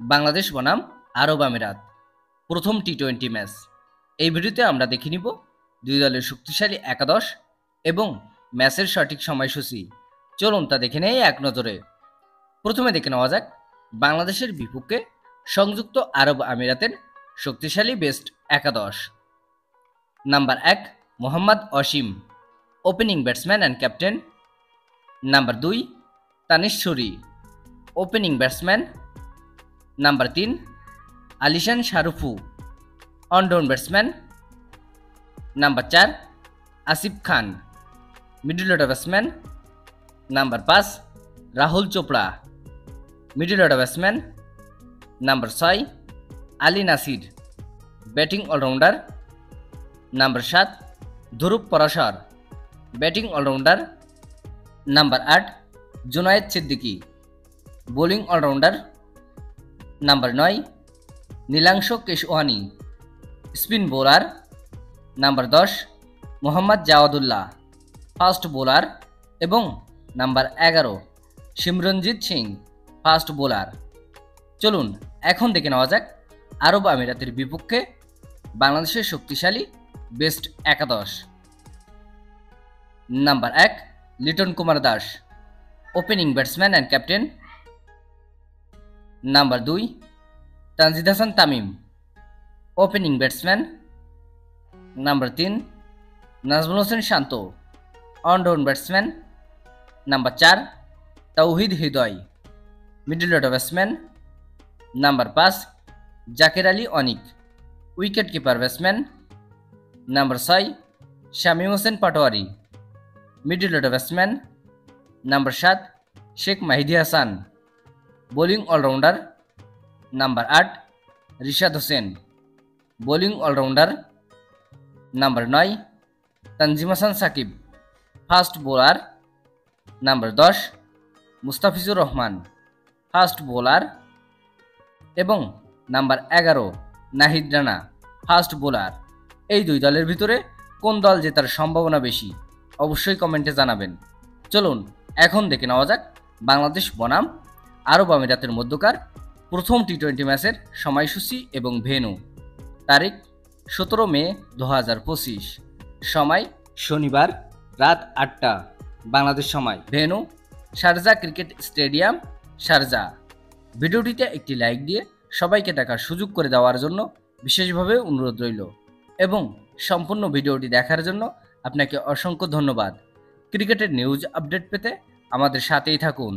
বাংলাদেশ বনাম আরব আমিরাত প্রথম টি-20 ম্যাচ। এই ভিডিওতে আমরা দেখে নিব দুই দলের শক্তিশালী একাদশ এবং ম্যাচের সঠিক সময়সূচি। চলুন তা দেখে নেই এক নজরে। প্রথমে দেখে নেওয়া যাক বাংলাদেশের বিপক্ষে সংযুক্ত আরব আমিরাতের শক্তিশালী বেস্ট একাদশ। Number 1 Mohammad Asim, opening batsman and captain. Number 2 তানিশ্বরী, opening batsman. Number 3 Alishan Sharafu, one down batsman. Number 4 Asif Khan, middle order batsman. Number 5 Rahul Chopra, middle order batsman. Number 6 Ali Nasir, batting allrounder. Number 7 Dhruv Parashar, batting allrounder. Number 8 Junaid Siddiqui, bowling allrounder. Number 9 Nilansh Keswani, spin bowler. Number 10 Mohammad Jawadullah, fast bowler. এবং number 11 Simranjit Singh, fast bowler. চলুন এখন দেখে নেওয়া যাক আরব আমিরাতের বিপক্ষে বাংলাদেশের শক্তিশালী বেস্ট একাদশ। Number 1 Liton Kumar Das, opening batsman and captain. Number 2 Tanzid Hasan Tamim, opening batsman. Number 3 Najmul Hossain Shanto, one down batsman. Number 4 Towhid Hridoy, middle order batsman. Number 5 Jaker Ali Anik, wicket keeper batsman. Number 6 Shamim Hossain Patwari, middle order batsman. Number 7 Sheikh Mahedi Hasan, bowling allrounder. Number 8 Rishad Hossain, bowling allrounder. Number 9 Tanzim Hasan Sakib, fast bowler. Number 10 Mustafizur Rahman, fast bowler. এবং number 11 Nahid Rana, fast bowler. এই দুই দলের ভিতরে কোন দল জেতার সম্ভাবনা বেশি অবশ্যই কমেন্টে জানাবেন। চলুন এখন দেখে নেওয়া যাক বাংলাদেশ বনাম আরব আমিরাতের মধ্যকার প্রথম টি-20 ম্যাচের সময়সূচি এবং ভেন্যু। তারিখ 17 মে 2025, সময় শনিবার রাত 8টা বাংলাদেশ সময়। Venue Sharjah cricket stadium, Sharjah. ভিডিওটিতে একটি লাইক দিয়ে সবাইকে দেখার সুযোগ করে দেওয়ার জন্য বিশেষভাবে অনুরোধ রইল এবং সম্পূর্ণ ভিডিওটি দেখার জন্য আপনাকে অসংখ্য ধন্যবাদ। ক্রিকেটের নিউজ আপডেট পেতে আমাদের সাথেই থাকুন।